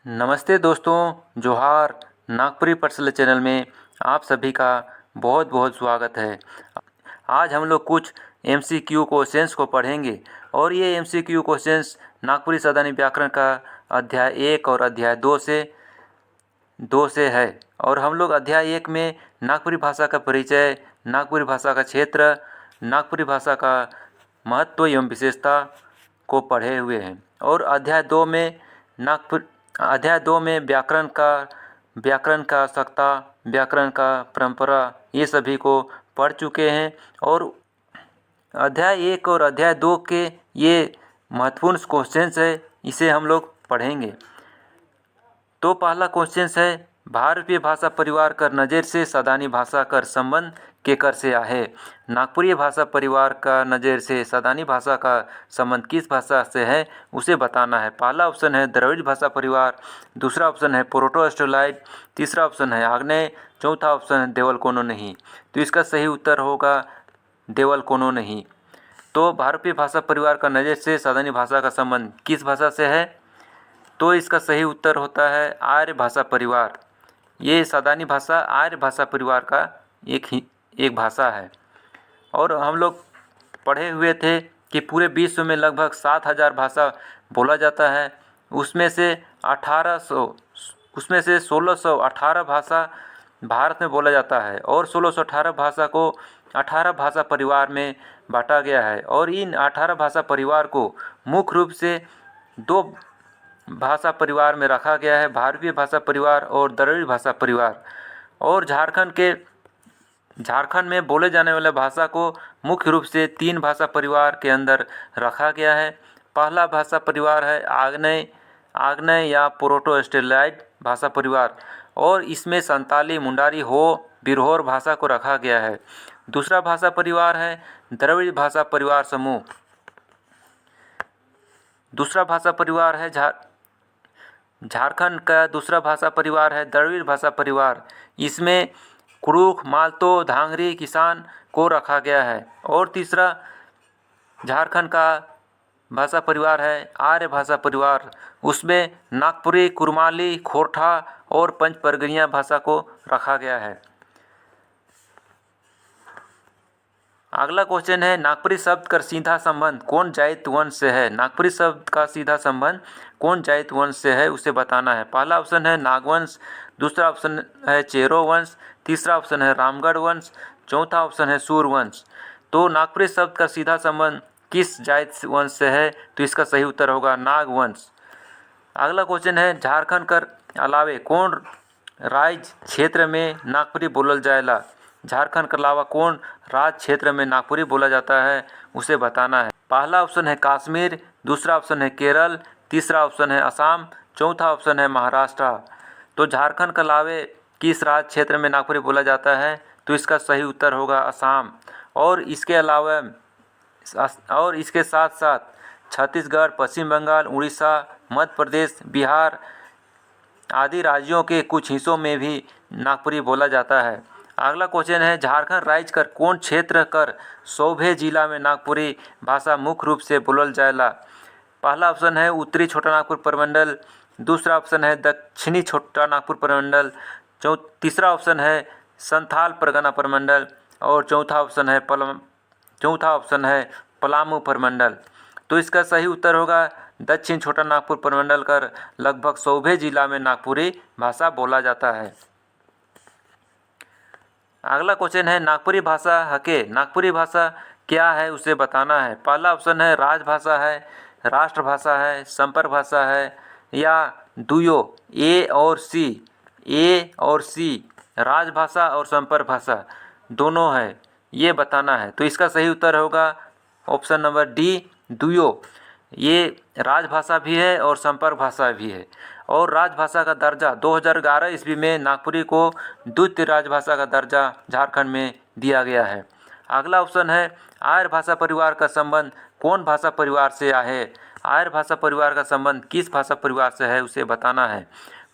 नमस्ते दोस्तों, जोहार। नागपुरी पर्सनल चैनल में आप सभी का बहुत बहुत स्वागत है। आज हम लोग कुछ MCQ क्वेश्चंस को पढ़ेंगे और ये MCQ क्वेश्चंस नागपुरी सावधानी व्याकरण का अध्याय 1 और अध्याय 2 से है। और हम लोग अध्याय 1 में नागपुरी भाषा का परिचय, नागपुरी भाषा का क्षेत्र, नागपुरी भाषा का महत्व एवं विशेषता को पढ़े हुए हैं। और अध्याय 2 में व्याकरण का आवश्यकता, व्याकरण का परंपरा, ये सभी को पढ़ चुके हैं। और अध्याय 1 और अध्याय 2 के ये महत्वपूर्ण क्वेश्चंस है, इसे हम लोग पढ़ेंगे। तो पहला क्वेश्चन है, भारतीय भाषा परिवार कर नज़र से सावधानी भाषा कर संबंध के कर से आहे। नागपुरी भाषा परिवार का नज़र से सावधानी भाषा का संबंध किस भाषा से है, उसे बताना है। पहला ऑप्शन है द्रविड़ भाषा परिवार, दूसरा ऑप्शन है प्रोटो ऑस्ट्रेलाइड, तीसरा ऑप्शन है आग्नेय, चौथा ऑप्शन है देवल कोनो नहीं। तो इसका सही उत्तर होगा देवल कोनो नहीं। तो भारतीय भाषा परिवार का नज़र से सावधानी भाषा का संबंध किस भाषा से है, तो इसका सही उत्तर होता है आर्य भाषा परिवार। ये सावधानी भाषा आर्य भाषा परिवार का एक भाषा है। और हम लोग पढ़े हुए थे कि पूरे विश्व में लगभग 7,000 भाषा बोला जाता है। उसमें से 1618 भाषा भारत में बोला जाता है और 1618 भाषा को 18 भाषा परिवार में बांटा गया है। और इन 18 भाषा परिवार को मुख्य रूप से दो भाषा परिवार में रखा गया है, भारतीय भाषा परिवार और द्रविड़ भाषा परिवार। और झारखंड में बोले जाने वाले भाषा को मुख्य रूप से 3 भाषा परिवार के अंदर रखा गया है। पहला भाषा परिवार है आग्नेय या प्रोटो ऑस्ट्रेलाइड भाषा परिवार, और इसमें संताली, मुंडारी, हो, बिरहोर भाषा को रखा गया है। दूसरा भाषा परिवार है द्रविड़ भाषा परिवार समूह। दूसरा भाषा परिवार है झारखंड का दूसरा भाषा परिवार है द्रविड़ भाषा परिवार। इसमें कुरुख, मालतो, धांगरी, किसान को रखा गया है। और तीसरा झारखंड का भाषा परिवार है आर्य भाषा परिवार। उसमें नागपुरी, कुरमाली, खोरठा और पंच परगनिया भाषा को रखा गया है। अगला क्वेश्चन है, नागपुरी शब्द का सीधा संबंध कौन जाति वंश से है। नागपुरी शब्द का सीधा संबंध कौन जाति वंश से है, उसे बताना है। पहला ऑप्शन है नागवंश, दूसरा ऑप्शन है चेरो वंश, तीसरा ऑप्शन है रामगढ़ वंश, चौथा ऑप्शन है सूर्यवंश। तो नागपुरी शब्द का सीधा संबंध किस जाति वंश से है, तो इसका सही उत्तर होगा नागवंश। अगला क्वेश्चन है, झारखंड कर अलावे कौन राज्य क्षेत्र में नागपुरी बोलल जाएला। झारखंड के अलावा कौन राज्य क्षेत्र में नागपुरी बोला जाता है, उसे बताना है। पहला ऑप्शन है कश्मीर, दूसरा ऑप्शन है केरल, तीसरा ऑप्शन है असम, चौथा ऑप्शन है महाराष्ट्र। तो झारखंड के अलावे किस राज्य क्षेत्र में नागपुरी बोला जाता है, तो इसका सही उत्तर होगा असम। और इसके साथ साथ छत्तीसगढ़, पश्चिम बंगाल, उड़ीसा, मध्य प्रदेश, बिहार आदि राज्यों के कुछ हिस्सों में भी नागपुरी बोला जाता है। अगला क्वेश्चन है, झारखंड राज्य कर कौन क्षेत्र कर सोभे जिला में नागपुरी भाषा मुख्य रूप से बोलल जाएला। पहला ऑप्शन है उत्तरी छोटा नागपुर प्रमंडल, दूसरा ऑप्शन है दक्षिणी छोटा नागपुर प्रमंडल, तीसरा ऑप्शन है संथाल परगना प्रमंडल और चौथा ऑप्शन है पलामू प्रमंडल। तो इसका सही उत्तर होगा दक्षिण छोटा नागपुर प्रमंडल कर लगभग सोभे जिला में नागपुरी भाषा बोला जाता है। अगला क्वेश्चन है, नागपुरी भाषा हके नागपुरी भाषा क्या है, उसे बताना है। पहला ऑप्शन है राजभाषा है, राष्ट्रभाषा है, संपर्क भाषा है या दुयो ए और सी राजभाषा और संपर्क भाषा दोनों है, ये बताना है। तो इसका सही उत्तर होगा ऑप्शन नंबर डी, दुयो। ये राजभाषा भी है और संपर्क भाषा भी है। और राजभाषा का दर्जा 2011 ईस्वी में नागपुरी को द्वितीय राजभाषा का दर्जा झारखंड में दिया गया है। अगला ऑप्शन है आर्य भाषा परिवार का संबंध कौन भाषा परिवार से है। आर्य भाषा परिवार का संबंध किस भाषा परिवार से है, उसे बताना है।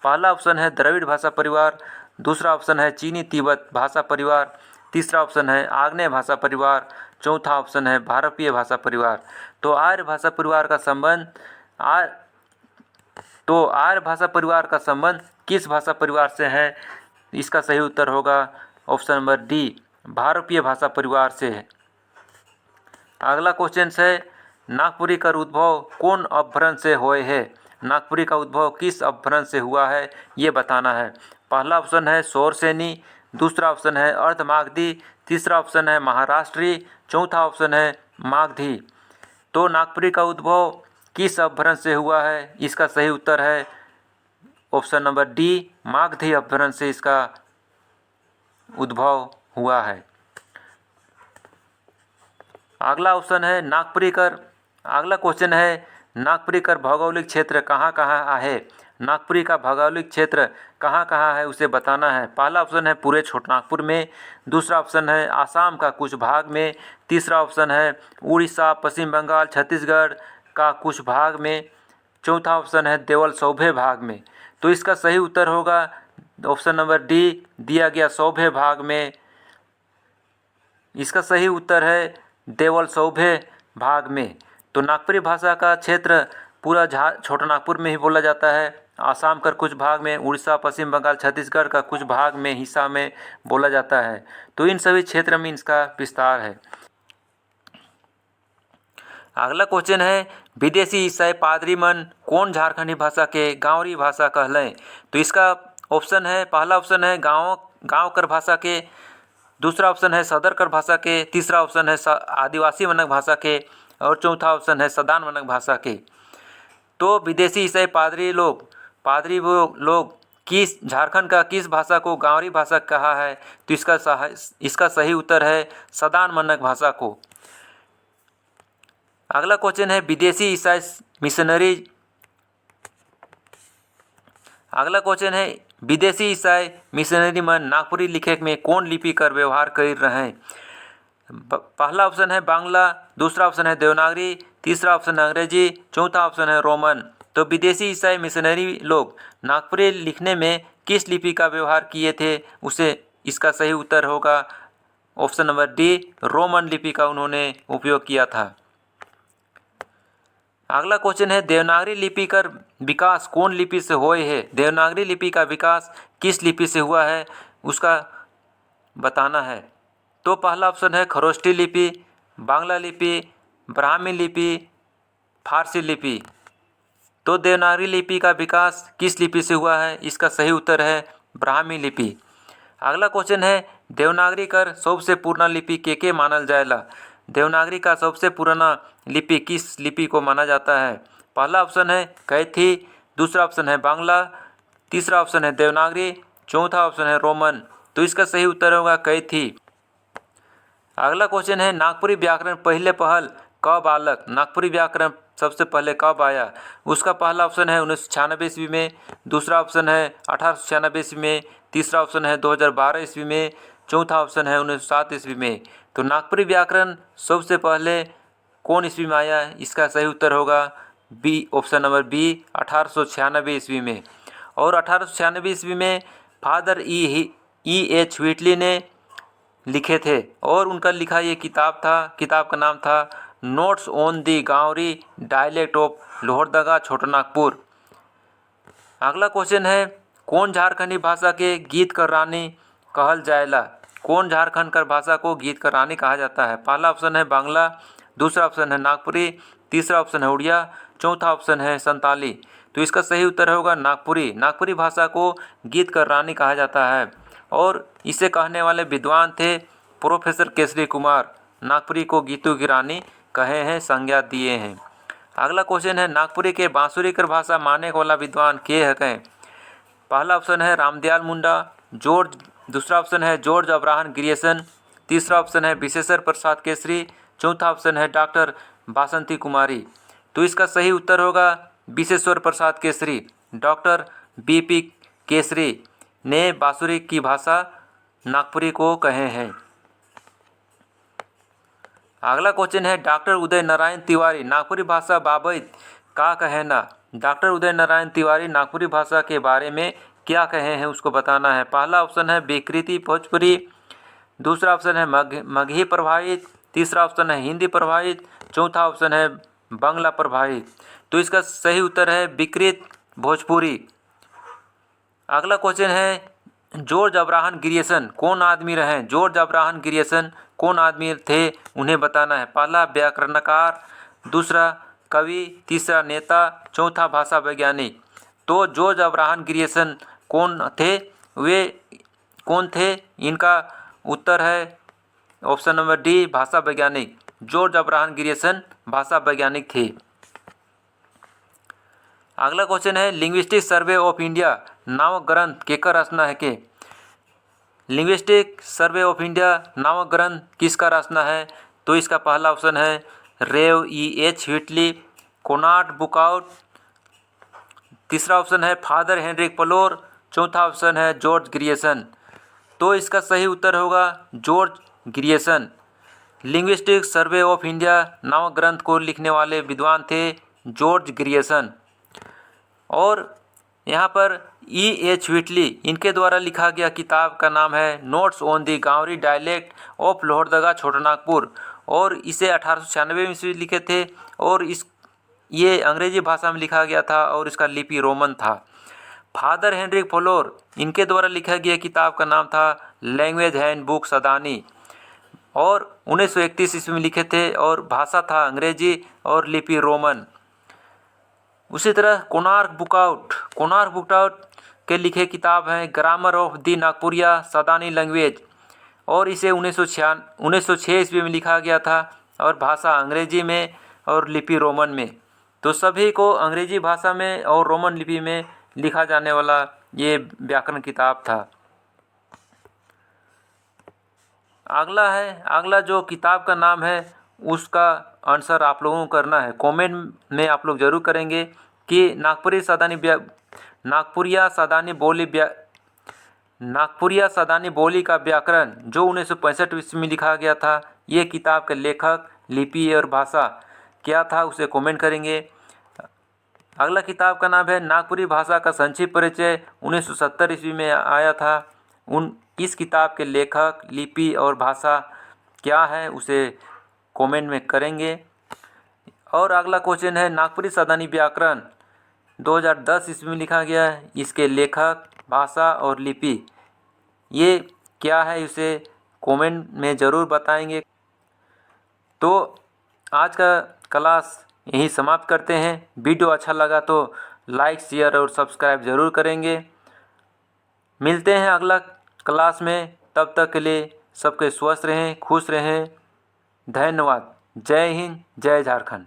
पहला ऑप्शन है द्रविड़ भाषा परिवार, दूसरा ऑप्शन है चीनी तिब्बत भाषा परिवार, तीसरा ऑप्शन है आग्नेय भाषा परिवार, चौथा ऑप्शन है भारतीय भाषा परिवार। तो आर्य भाषा परिवार का संबंध तो आर्य भाषा परिवार का संबंध किस भाषा परिवार से है? इसका सही उत्तर होगा ऑप्शन नंबर डी, भारतीय भाषा परिवार से है। अगला क्वेश्चन है, नागपुरी का उद्भव कौन अपभ्रंश से हुए है? नागपुरी का उद्भव किस अपभ्रंश से हुआ है ये बताना है। पहला ऑप्शन है शौरसेनी, दूसरा ऑप्शन है अर्धमागधी, तीसरा ऑप्शन है महाराष्ट्री, चौथा ऑप्शन है मागधी। तो नागपुरी का उद्भव किस अपभ्रंश से हुआ है? इसका सही उत्तर है ऑप्शन नंबर डी, मागधी अपभ्रंश से इसका उद्भव हुआ है। अगला ऑप्शन है अगला क्वेश्चन है, नागपुरी का भौगोलिक क्षेत्र कहाँ कहाँ है? नागपुरी का भौगोलिक क्षेत्र कहाँ कहाँ है उसे बताना है। पहला ऑप्शन है पूरे छोटानागपुर में, दूसरा ऑप्शन है आसाम का कुछ भाग में, तीसरा ऑप्शन है उड़ीसा, पश्चिम बंगाल, छत्तीसगढ़ का कुछ भाग में, चौथा ऑप्शन है देवल सौभे भाग में। तो इसका सही उत्तर होगा ऑप्शन नंबर डी, दिया गया सौभे भाग में। इसका सही उत्तर है देवल सौभे भाग में। तो नागपुरी भाषा का क्षेत्र पूरा छोटानागपुर में ही बोला जाता है, आसाम का कुछ भाग में, उड़ीसा, पश्चिम बंगाल, छत्तीसगढ़ का कुछ भाग में हिस्सा में बोला जाता है। तो इन सभी क्षेत्र में इसका विस्तार है। अगला क्वेश्चन है, विदेशी ईसाई पादरी मन कौन झारखंडी भाषा के गांवरी भाषा कहलें? तो इसका ऑप्शन है, पहला ऑप्शन है गाँव कर भाषा के, दूसरा ऑप्शन है सदर कर भाषा के, तीसरा ऑप्शन है आदिवासी मनक भाषा के और चौथा ऑप्शन है सदान मनक भाषा के। तो विदेशी ईसाई पादरी लोग किस झारखंड का किस भाषा को गांवरी भाषा कहा है? तो इसका सही उत्तर है सदान मनक भाषा को। अगला क्वेश्चन है, विदेशी ईसाई मिशनरी मन नागपुरी लिखे में कौन लिपि कर व्यवहार कर रहे हैं? पहला ऑप्शन है बांग्ला, दूसरा ऑप्शन है देवनागरी, तीसरा ऑप्शन है अंग्रेजी, चौथा ऑप्शन है रोमन। तो विदेशी ईसाई मिशनरी लोग नागपुरी लिखने में किस लिपि का व्यवहार किए थे उसे इसका सही उत्तर होगा ऑप्शन नंबर डी, रोमन लिपि का उन्होंने उपयोग किया था। अगला क्वेश्चन है, देवनागरी लिपि का विकास कौन लिपि से हुए है? देवनागरी लिपि का विकास किस लिपि से हुआ है उसका बताना है। तो पहला ऑप्शन है खरोष्ठी लिपि, बांग्ला लिपि, ब्राह्मी लिपि, फारसी लिपि। तो देवनागरी लिपि का विकास किस लिपि से हुआ है? इसका सही उत्तर है ब्राह्मी लिपि। अगला क्वेश्चन है, देवनागरी कर सबसे पुराना लिपि के मानल जाएला? देवनागरी का सबसे पुराना लिपि किस लिपि को माना जाता है? पहला ऑप्शन है कैथी, दूसरा ऑप्शन है बांग्ला, तीसरा ऑप्शन है देवनागरी, चौथा ऑप्शन है रोमन। तो इसका सही उत्तर होगा कैथी। अगला क्वेश्चन है, नागपुरी व्याकरण पहले पहल कब आलक? नागपुरी व्याकरण सबसे पहले कब आया? उसका पहला ऑप्शन है 1996 ईस्वी में, दूसरा ऑप्शन है 1896 ईस्वी में, तीसरा ऑप्शन है 2012 ईस्वी में, चौथा ऑप्शन है 1907 ईस्वी में। तो नागपुरी व्याकरण सबसे पहले कौन ईस्वी में आया? इसका सही उत्तर होगा बी, ऑप्शन नंबर बी, 1896 ईस्वी में। और 1896 ईस्वी में फादर ई एच व्हिटली ने लिखे थे और उनका लिखा ये किताब का नाम था notes on the Gaonri dialect of Lohardaga Chhotanagpur. अगला क्वेश्चन है, कौन झारखंडी भाषा के गीत कर रानी कहल जाएला? कौन झारखंड कर भाषा को गीत कर रानी कहा जाता है? पहला ऑप्शन है बांग्ला, दूसरा ऑप्शन है नागपुरी, तीसरा ऑप्शन है उड़िया, चौथा ऑप्शन है संताली। तो इसका सही उत्तर होगा नागपुरी। नागपुरी भाषा को गीत कर रानी कहा जाता है और इसे कहने वाले विद्वान थे प्रोफेसर केसरी कुमार। नागपुरी को गीतों की रानी कहे हैं, संज्ञा दिए हैं। अगला क्वेश्चन है, नागपुरी के बांसुरी कर भाषा माने वाला विद्वान के हैं? पहला ऑप्शन है रामदयाल मुंडा, दूसरा ऑप्शन है जॉर्ज अब्राहम ग्रियर्सन, तीसरा ऑप्शन है विशेश्वर प्रसाद केसरी, चौथा ऑप्शन है डॉक्टर बासंती कुमारी। तो इसका सही उत्तर होगा विशेश्वर प्रसाद केसरी। डॉक्टर बीपी केसरी ने बांसुरी की भाषा नागपुरी को कहे हैं। अगला क्वेश्चन है, डॉक्टर उदय नारायण तिवारी नागपुरी भाषा बाबत का कहना? डॉक्टर उदय नारायण तिवारी नागपुरी भाषा के बारे में क्या कहे हैं उसको बताना है। पहला ऑप्शन है विकृति भोजपुरी, दूसरा ऑप्शन है मगही प्रभावित, तीसरा ऑप्शन है हिंदी प्रभावित, चौथा ऑप्शन है बांग्ला प्रभावित। तो इसका सही उत्तर है विकृत भोजपुरी। अगला क्वेश्चन है जॉर्ज अब्राहम ग्रियर्सन कौन आदमी रहे? जॉर्ज अब्राहम ग्रियर्सन कौन आदमी थे, उन्हें बताना है। पहला व्याकरणकार, दूसरा कवि, तीसरा नेता, चौथा भाषा वैज्ञानिक। तो जॉर्ज अब्राहम ग्रियर्सन कौन थे? वे कौन थे? इनका उत्तर है ऑप्शन नंबर डी, भाषा वैज्ञानिक। जॉर्ज अब्राहम ग्रियर्सन भाषा वैज्ञानिक थे। अगला क्वेश्चन है लिंग्विस्टिक सर्वे ऑफ इंडिया नामक ग्रंथ केकर रचना है के? लिंग्विस्टिक सर्वे ऑफ इंडिया नामक ग्रंथ किसका रचना है? तो इसका पहला ऑप्शन है रेव E.H. व्हिटली, कोनार्ड बुकआउट, तीसरा ऑप्शन है फादर हेनरिक प्लोर, चौथा ऑप्शन है जॉर्ज ग्रियर्सन। तो इसका सही उत्तर होगा George Grierson. Linguistic survey of India नामक ग्रंथ को लिखने वाले विद्वान थे जॉर्ज ग्रियर्सन। और यहाँ पर E.H. व्हिटली, इनके द्वारा लिखा गया किताब का नाम है notes on the Gaonri dialect of Lohardaga Chhotanagpur, और इसे 1896 में ईस्वी लिखे थे, और ये अंग्रेजी भाषा में लिखा गया था और इसका लिपि रोमन था। फादर हेनरिक प्लोर, इनके द्वारा लिखा गया किताब का नाम था लैंग्वेज हैंडबुक सदानी, और 1931 ईस्वी में लिखे थे, और भाषा था अंग्रेजी और लिपि रोमन। उसी तरह कोनार्क बुकआउट के लिखे किताब हैं grammar of the Nagpuria Sadani language, और इसे 1906 ईस्वी में लिखा गया था, और भाषा अंग्रेजी में और लिपि रोमन में। तो सभी को अंग्रेजी भाषा में और रोमन लिपि में लिखा जाने वाला ये व्याकरण किताब था। अगला जो किताब का नाम है उसका आंसर आप लोगों को करना है। कमेंट में आप लोग जरूर करेंगे कि नागपुरिया सदानी बोली का व्याकरण जो 1965 ईस्वी में लिखा गया था, ये किताब के लेखक, लिपि और भाषा क्या था, उसे कमेंट करेंगे। अगला किताब का नाम है नागपुरी भाषा का संक्षिप्त परिचय, 1970 ईस्वी में आया था। इस किताब के लेखक, लिपि और भाषा क्या है उसे कमेंट में करेंगे। और अगला क्वेश्चन है नागपुरी सदानी व्याकरण 2010 ईस्वी में लिखा गया है, इसके लेखक, भाषा और लिपि ये क्या है उसे कमेंट में ज़रूर बताएंगे। तो आज का क्लास यहीं समाप्त करते हैं। वीडियो अच्छा लगा तो लाइक, शेयर और सब्सक्राइब ज़रूर करेंगे। मिलते हैं अगला क्लास में, तब तक के लिए सबके स्वस्थ रहें, खुश रहें। धन्यवाद। जय हिंद, जय झारखंड।